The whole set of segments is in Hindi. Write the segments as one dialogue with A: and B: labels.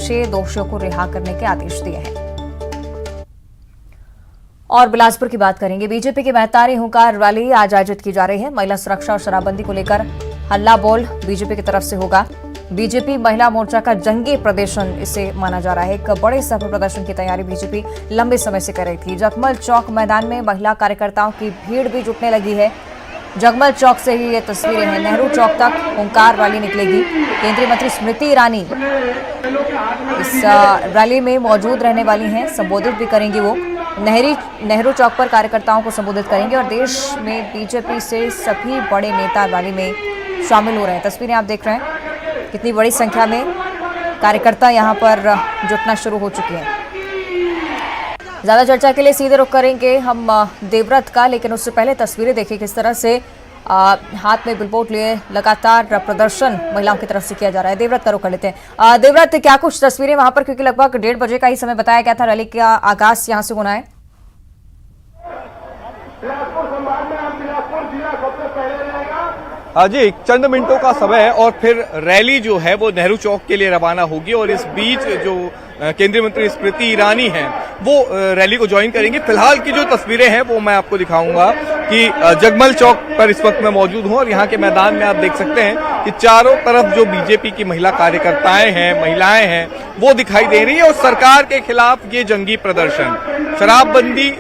A: से दोषियों को रिहा करने के आदेश दिए हैं। और बिलासपुर की बात करेंगे। बीजेपी की महतारी हुंकार रैली आज आयोजित की जा रही है। महिला सुरक्षा और शराबबंदी को लेकर हल्ला बोल बीजेपी की तरफ से होगा। बीजेपी महिला मोर्चा का जंगी प्रदर्शन इसे माना जा रहा है। एक बड़े स्तर पर प्रदर्शन की तैयारी बीजेपी लंबे समय से कर रही थी। जगमल चौक मैदान में महिला कार्यकर्ताओं की भीड़ भी जुटने लगी है। जगमल चौक से ही ये तस्वीरें हैं। नेहरू चौक तक हुंकार रैली निकलेगी। केंद्रीय मंत्री स्मृति ईरानी इस रैली में मौजूद रहने वाली हैं, संबोधित भी करेंगी। वो नेहरू चौक पर कार्यकर्ताओं को संबोधित करेंगे और देश में बीजेपी से सभी बड़े नेता रैली में शामिल हो रहे हैं। तस्वीरें आप देख रहे हैं, कितनी बड़ी संख्या में कार्यकर्ता यहां पर जुटना शुरू हो चुके हैं। ज्यादा चर्चा के लिए सीधे रुख करेंगे हम देवव्रत का, लेकिन उससे पहले तस्वीरें देखिए किस तरह से हाथ में बिलबोर्ड लिए लगातार प्रदर्शन महिलाओं की तरफ से किया जा रहा है। देवव्रत का रुख कर लेते हैं। देवव्रत, क्या कुछ तस्वीरें वहां पर, क्योंकि लगभग 1:30 बजे का ही समय बताया गया था रैली का आगाज यहां से होना है।
B: जी चंद मिनटों का समय है और फिर रैली जो है वो नेहरू चौक के लिए रवाना होगी और इस बीच जो केंद्रीय मंत्री स्मृति ईरानी हैं वो रैली को ज्वाइन करेंगी। फिलहाल की जो तस्वीरें हैं वो मैं आपको दिखाऊंगा कि जगमल चौक पर इस वक्त मैं मौजूद हूं और यहाँ के मैदान में आप देख सकते हैं कि चारों तरफ जो बीजेपी की महिला कार्यकर्ताएं हैं, महिलाएं हैं, वो दिखाई दे रही है और सरकार के खिलाफ ये जंगी प्रदर्शन, शराबबंदी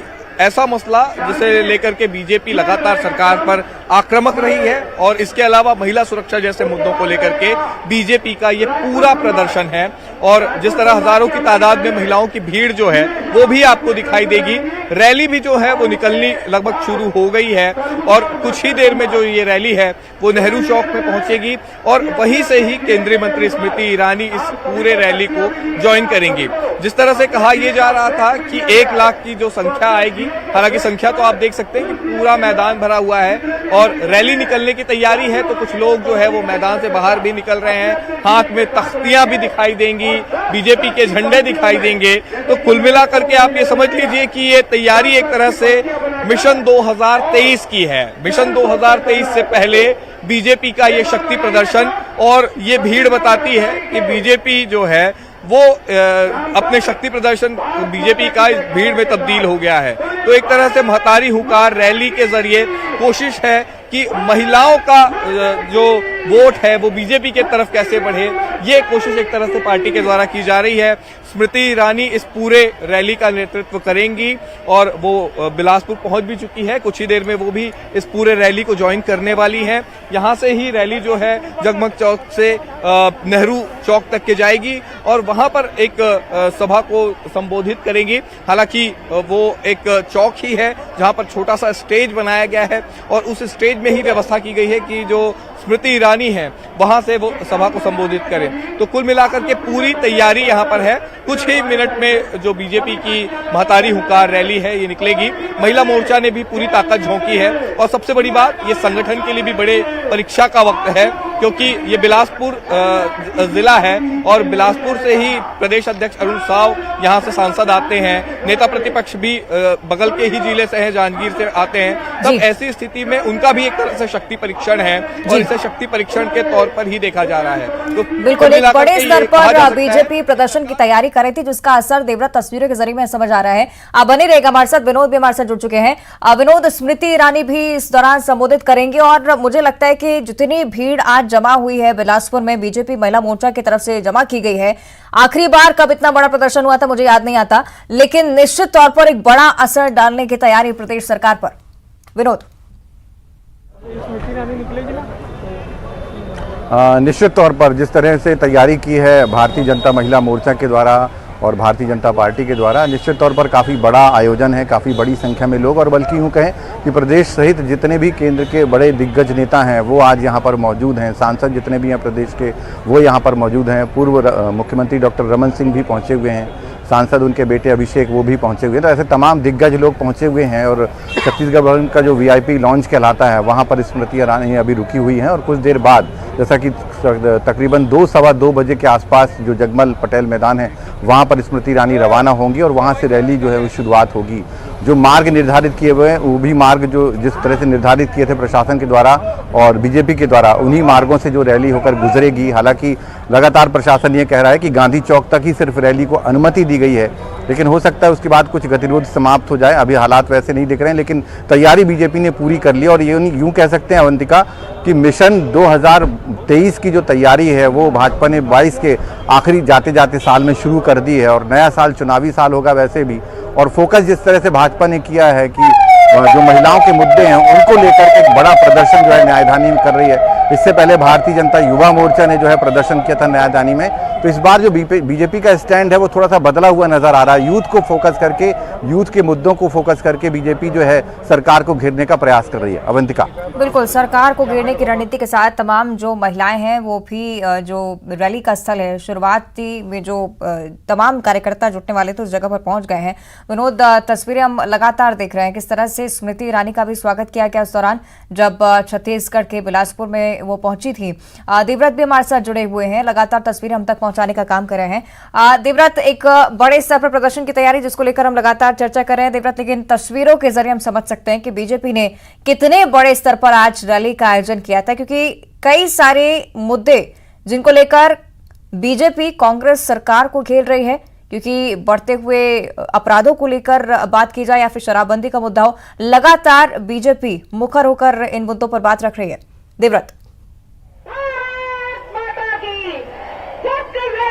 B: ऐसा मसला जिसे लेकर के बीजेपी लगातार सरकार पर आक्रामक रही है और इसके अलावा महिला सुरक्षा जैसे मुद्दों को लेकर के बीजेपी का ये पूरा प्रदर्शन है। और जिस तरह हजारों की तादाद में महिलाओं की भीड़ जो है वो भी आपको दिखाई देगी। रैली भी जो है वो निकलनी लगभग शुरू हो गई है और कुछ ही देर में जो ये रैली है वो नेहरू चौक में पहुंचेगी और वहीं से ही केंद्रीय मंत्री स्मृति ईरानी इस पूरे रैली को ज्वाइन करेंगी। जिस तरह से कहा यह जा रहा था कि 1 लाख की जो संख्या आएगी, हालांकि संख्या तो आप देख सकते हैं कि पूरा मैदान भरा हुआ है और रैली निकलने की तैयारी है, तो कुछ लोग जो है वो मैदान से बाहर भी निकल रहे हैं। हाथ में तख्तियां भी दिखाई देंगी, बीजेपी के झंडे दिखाई देंगे। तो कुल मिलाकर के आप ये समझ लीजिए कि ये तैयारी एक तरह से मिशन 2023 की है। मिशन 2023 से पहले बीजेपी का ये शक्ति प्रदर्शन और ये भीड़ बताती है कि बीजेपी जो है वो अपने शक्ति प्रदर्शन बीजेपी का इस भीड़ में तब्दील हो गया है। तो एक तरह से महतारी हुंकार रैली के जरिए कोशिश है कि महिलाओं का जो वोट है वो बीजेपी के तरफ कैसे बढ़े, ये कोशिश एक तरह से पार्टी के द्वारा की जा रही है। स्मृति ईरानी इस पूरे रैली का नेतृत्व करेंगी और वो बिलासपुर पहुंच भी चुकी है। कुछ ही देर में वो भी इस पूरे रैली को ज्वाइन करने वाली हैं। यहां से ही रैली जो है जगमल चौक से नेहरू चौक तक के जाएगी और वहां पर एक सभा को संबोधित करेंगी। हालांकि वो एक चौक ही है जहां पर छोटा सा स्टेज बनाया गया है और उस स्टेज में ही व्यवस्था की गई है कि जो स्मृति ईरानी है वहां से वो सभा को संबोधित करें। तो कुल मिलाकर के पूरी तैयारी यहां पर है। कुछ ही मिनट में जो बीजेपी की महतारी हुंकार रैली है ये निकलेगी। महिला मोर्चा ने भी पूरी ताकत झोंकी है और सबसे बड़ी बात, ये संगठन के लिए भी बड़े परीक्षा का वक्त है क्योंकि ये बिलासपुर जिला है और बिलासपुर से ही प्रदेश अध्यक्ष अरुण साव यहाँ से सांसद आते हैं, नेता प्रतिपक्ष भी बगल के ही जिले से हैं, जांजगीर से आते हैं। तब ऐसी स्थिति में उनका भी एक तरह से शक्ति परीक्षण है और इसे शक्ति परीक्षण के तौर पर ही देखा जा रहा है। तो
A: बिल्कुल एक बड़े स्तर पर बीजेपी प्रदर्शन की तैयारी कर रही थी जिसका असर देवव्रत तस्वीरों के जरिए में समझ आ रहा है। आप बने रहेगा हमारे साथ। विनोद भी हमारे साथ जुड़ चुके हैं। विनोद, स्मृति ईरानी भी इस दौरान संबोधित करेंगे और मुझे लगता है कि जितनी भीड़ आज जमा हुई है बिलासपुर में बीजेपी महिला मोर्चा की तरफ से जमा की गई है, आखिरी बार कब इतना बड़ा प्रदर्शन हुआ था मुझे याद नहीं आता, लेकिन निश्चित तौर पर एक बड़ा असर डालने की तैयारी प्रदेश सरकार पर। विनोद,
C: निश्चित तौर पर जिस तरह से तैयारी की है भारतीय जनता महिला मोर्चा के द्वारा और भारतीय जनता पार्टी के द्वारा, निश्चित तौर पर काफ़ी बड़ा आयोजन है, काफ़ी बड़ी संख्या में लोग और बल्कि यूँ कहें कि प्रदेश सहित जितने भी केंद्र के बड़े दिग्गज नेता हैं वो आज यहाँ पर मौजूद हैं। सांसद जितने भी हैं प्रदेश के वो यहाँ पर मौजूद हैं। पूर्व मुख्यमंत्री डॉक्टर रमन सिंह भी पहुँचे हुए हैं, सांसद उनके बेटे अभिषेक वो भी पहुंचे हुए हैं। तो ऐसे तमाम दिग्गज लोग पहुंचे हुए हैं और छत्तीसगढ़ भवन का जो वीआईपी लॉन्च कहलाता है वहां पर स्मृति ईरानी अभी रुकी हुई हैं और कुछ देर बाद जैसा कि तकरीबन 2-2:15 बजे के आसपास जो जगमल पटेल मैदान है वहां पर स्मृति ईरानी रवाना होंगी और वहां से रैली जो है वो शुरुआत होगी। जो मार्ग निर्धारित किए हुए हैं वो भी मार्ग जो जिस तरह से निर्धारित किए थे प्रशासन के द्वारा और बीजेपी के द्वारा, उन्हीं मार्गों से जो रैली होकर गुजरेगी। हालांकि लगातार प्रशासन ये कह रहा है कि गांधी चौक तक ही सिर्फ रैली को अनुमति दी गई है, लेकिन हो सकता है उसके बाद कुछ गतिरोध समाप्त हो जाए। अभी हालात वैसे नहीं दिख रहे हैं, लेकिन तैयारी बीजेपी ने पूरी कर ली। और ये यूँ कह सकते हैं अवंतिका कि मिशन 2023 की जो तैयारी है वो भाजपा ने 22 के आखिरी जाते जाते साल में शुरू कर दी है। और नया साल चुनावी साल होगा वैसे भी, और फोकस जिस तरह से भाजपा ने किया है कि जो महिलाओं के मुद्दे हैं उनको लेकर के एक बड़ा प्रदर्शन जो है न्यायधानी में कर रही है। इससे पहले भारतीय जनता युवा मोर्चा ने जो है प्रदर्शन किया था न्यायधानी में। तो इस बार जो बीजेपी का स्टैंड है वो थोड़ा सा बदला हुआ नजर आ रहा है। यूथ को फोकस करके, यूथ के मुद्दों को फोकस करके बीजेपी जो है सरकार को घेरने का प्रयास कर रही है। अवंतिका,
A: बिल्कुल, सरकार को घेरने की रणनीति के साथ तमाम जो महिलाएं हैं वो भी जो रैली का स्थल है, शुरुआती में जो तमाम कार्यकर्ता जुटने वाले थे उस जगह पर पहुंच गए हैं। विनोद, तस्वीरें हम लगातार देख रहे हैं किस तरह से स्मृति ईरानी का भी स्वागत किया गया उस दौरान जब छत्तीसगढ़ के बिलासपुर में वो पहुंची थी। देवव्रत भी हमारे साथ जुड़े हुए हैं, लगातार तस्वीरें हम तक पहुंचाने का काम कर रहे हैं। देवव्रत, एक बड़े स्तर पर प्रदर्शन की तैयारी जिसको लेकर हम लगातार चर्चा कर रहे हैं देवव्रत, लेकिन तस्वीरों के जरिए हम समझ सकते हैं कि बीजेपी ने कितने बड़े स्तर पर आज रैली का आयोजन किया था, क्योंकि कई सारे मुद्दे जिनको लेकर बीजेपी कांग्रेस सरकार को घेर रही है, क्योंकि बढ़ते हुए अपराधों को लेकर बात की जाए या फिर शराबबंदी का मुद्दा हो, लगातार बीजेपी मुखर होकर इन मुद्दों पर बात रख रही है। देवव्रत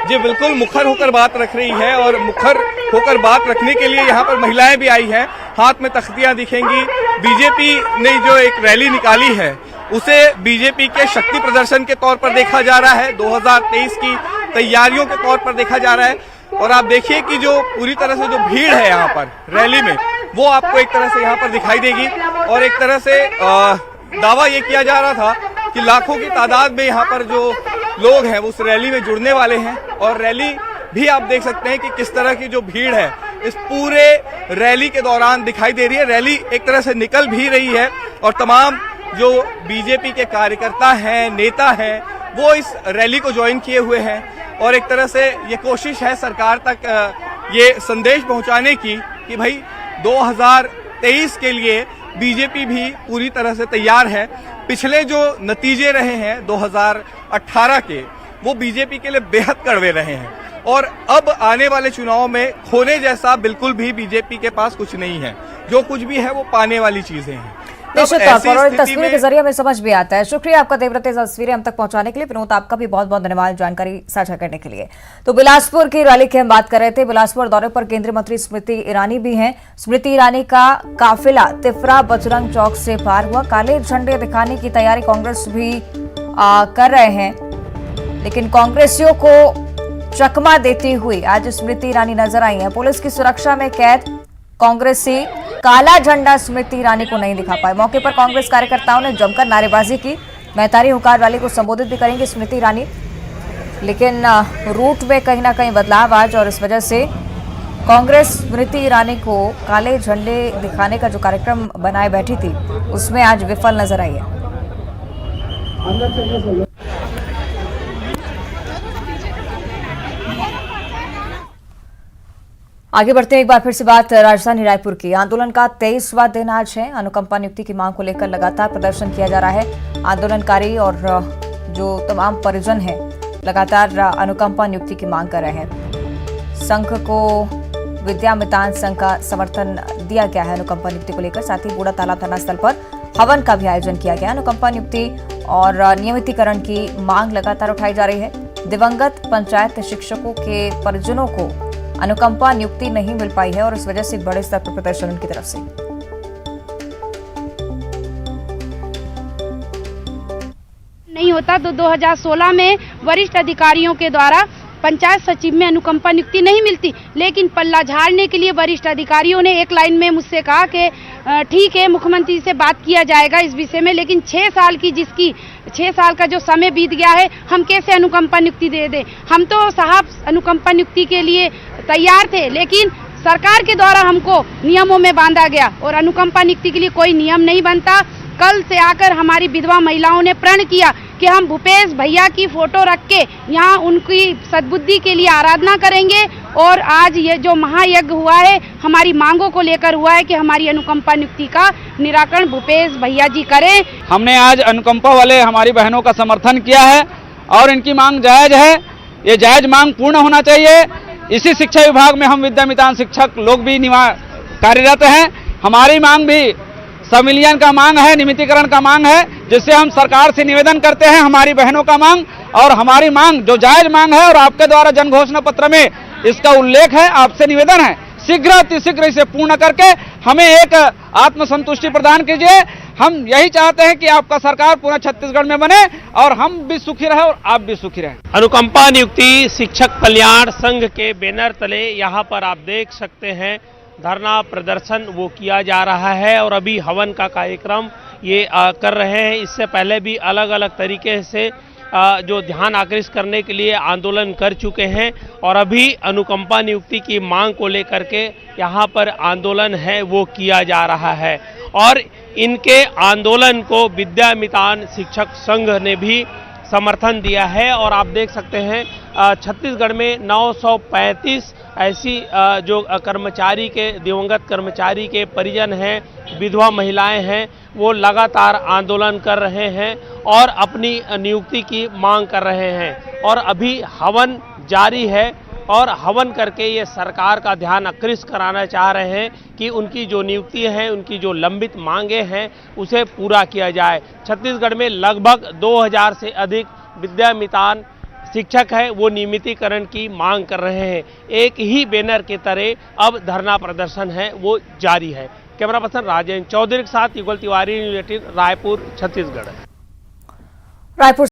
B: जी बिल्कुल, मुखर होकर बात रख रही है और मुखर होकर बात रखने के लिए यहाँ पर महिलाएं भी आई हैं, हाथ में तख्तियां दिखेंगी। बीजेपी ने जो एक रैली निकाली है उसे बीजेपी के शक्ति प्रदर्शन के तौर पर देखा जा रहा है, 2023 की तैयारियों के तौर पर देखा जा रहा है। और आप देखिए कि जो पूरी तरह से जो भीड़ है यहाँ पर रैली में वो आपको एक तरह से यहाँ पर दिखाई देगी। और एक तरह से दावा ये किया जा रहा था कि लाखों की तादाद में यहाँ पर जो लोग हैं वो उस रैली में जुड़ने वाले हैं। और रैली भी आप देख सकते हैं कि किस तरह की जो भीड़ है इस पूरे रैली के दौरान दिखाई दे रही है। रैली एक तरह से निकल भी रही है और तमाम जो बीजेपी के कार्यकर्ता हैं, नेता हैं, वो इस रैली को ज्वाइन किए हुए हैं। और एक तरह से ये कोशिश है सरकार तक ये संदेश पहुंचाने की कि भाई 2023 के लिए बीजेपी भी पूरी तरह से तैयार है। पिछले जो नतीजे रहे हैं 2018 के, वो बीजेपी के लिए बेहद कड़वे रहे हैं और अब आने वाले चुनाव में खोने जैसा बिल्कुल भी बीजेपी के पास कुछ नहीं है। जो कुछ भी है वो पाने वाली चीजें हैं।
A: निश्चित तौर पर, और तस्वीरों के जरिए हमें समझ भी आता है। शुक्रिया आपका देवव्रत, तस्वीरें हम तक पहुंचाने के लिए। विनोद, आपका भी बहुत बहुत धन्यवाद जानकारी साझा करने के लिए। तो बिलासपुर की रैली की हम बात कर रहे थे। बिलासपुर दौरे पर केंद्रीय मंत्री स्मृति ईरानी भी हैं। स्मृति ईरानी का काफिला तिफरा बजरंग चौक से पार हुआ। काले झंडे दिखाने की तैयारी कांग्रेस भी कर रहे हैं, लेकिन कांग्रेसियों को चकमा देती हुई आज स्मृति ईरानी नजर आई है। पुलिस की सुरक्षा में कैद कांग्रेसी काला झंडा स्मृति ईरानी को नहीं दिखा पाए। मौके पर कांग्रेस कार्यकर्ताओं ने जमकर नारेबाजी की। महतारी हुंकार रैली को संबोधित भी करेंगे स्मृति ईरानी, लेकिन रूट में कहीं ना कहीं बदलाव आज, और इस वजह से कांग्रेस स्मृति ईरानी को काले झंडे दिखाने का जो कार्यक्रम बनाए बैठी थी उसमें आज विफल नजर आई है। आगे बढ़ते हैं, एक बार फिर से बात राजधानी रायपुर की। आंदोलन का 23वां दिन आज है। अनुकंपा नियुक्ति की मांग को लेकर लगातार प्रदर्शन किया जा रहा है। आंदोलनकारी और जो तमाम परिजन हैं लगातार अनुकंपा नियुक्ति की मांग कर रहे हैं। संघ को विद्या मितान संघ का समर्थन दिया गया है अनुकंपा नियुक्ति को लेकर। साथ ही बूढ़ा तालाब थाना स्थल पर हवन का भी आयोजन किया गया। अनुकंपा नियुक्ति और नियमितीकरण की मांग लगातार उठाई जा रही है। दिवंगत पंचायत शिक्षकों के परिजनों को अनुकंपा नियुक्ति नहीं मिल पाई है और इस वजह से बड़े स्तर पर प्रदर्शन उनकी तरफ से
D: नहीं होता। तो 2016 में वरिष्ठ अधिकारियों के द्वारा पंचायत सचिव में अनुकंपा नियुक्ति नहीं मिलती, लेकिन पल्ला झाड़ने के लिए वरिष्ठ अधिकारियों ने एक लाइन में मुझसे कहा कि ठीक है, मुख्यमंत्री से बात किया जाएगा इस विषय में, लेकिन 6 साल का जो समय बीत गया है, हम कैसे अनुकंपा नियुक्ति दे दें। हम तो साहब अनुकंपा नियुक्ति के लिए तैयार थे, लेकिन सरकार के द्वारा हमको नियमों में बांधा गया और अनुकंपा नियुक्ति के लिए कोई नियम नहीं बनता। कल से आकर हमारी विधवा महिलाओं ने प्रण किया कि हम भूपेश भैया की फोटो रख के यहाँ उनकी सद्बुद्धि के लिए आराधना करेंगे और आज ये जो महायज्ञ हुआ है हमारी मांगों को लेकर हुआ है कि हमारी अनुकंपा नियुक्ति का निराकरण भूपेश भैया जी करें।
E: हमने आज अनुकंपा वाले हमारी बहनों का समर्थन किया है और इनकी मांग जायज है। ये जायज मांग पूर्ण होना चाहिए। इसी शिक्षा विभाग में हम विद्यामितान शिक्षक लोग भी कार्यरत हैं। हमारी मांग भी संविलियन का मांग है, नियमितीकरण का मांग है, जिससे हम सरकार से निवेदन करते हैं हमारी बहनों का मांग और हमारी मांग जो जायज मांग है और आपके द्वारा जन घोषणा पत्र में इसका उल्लेख है। आपसे निवेदन है शीघ्र अतिशीघ्र इसे पूर्ण करके हमें एक आत्मसंतुष्टि प्रदान कीजिए। हम यही चाहते हैं कि आपका सरकार पूरा छत्तीसगढ़ में बने और हम भी सुखी रहे और आप भी सुखी रहें।
F: अनुकंपा नियुक्ति शिक्षक कल्याण संघ के बैनर तले यहाँ पर आप देख सकते हैं धरना प्रदर्शन वो किया जा रहा है और अभी हवन का कार्यक्रम ये कर रहे हैं। इससे पहले भी अलग अलग तरीके से जो ध्यान आकृष्ट करने के लिए आंदोलन कर चुके हैं और अभी अनुकंपा नियुक्ति की मांग को लेकर के यहाँ पर आंदोलन है वो किया जा रहा है और इनके आंदोलन को विद्यामितान शिक्षक संघ ने भी समर्थन दिया है। और आप देख सकते हैं छत्तीसगढ़ में 935 ऐसी जो कर्मचारी के दिवंगत कर्मचारी के परिजन हैं, विधवा महिलाएं हैं, वो लगातार आंदोलन कर रहे हैं और अपनी नियुक्ति की मांग कर रहे हैं और अभी हवन जारी है और हवन करके ये सरकार का ध्यान आकृष्ट कराना चाह रहे हैं कि उनकी जो नियुक्ति हैं, उनकी जो लंबित मांगे हैं उसे पूरा किया जाए। छत्तीसगढ़ में लगभग 2000 से अधिक विद्यामितान शिक्षक है वो नियमितीकरण की मांग कर रहे हैं। एक ही बैनर के तले अब धरना प्रदर्शन है वो जारी है। कैमरा पर्सन राजेंद्र चौधरी के साथ युगल तिवारी, रायपुर, छत्तीसगढ़।
A: रायपुर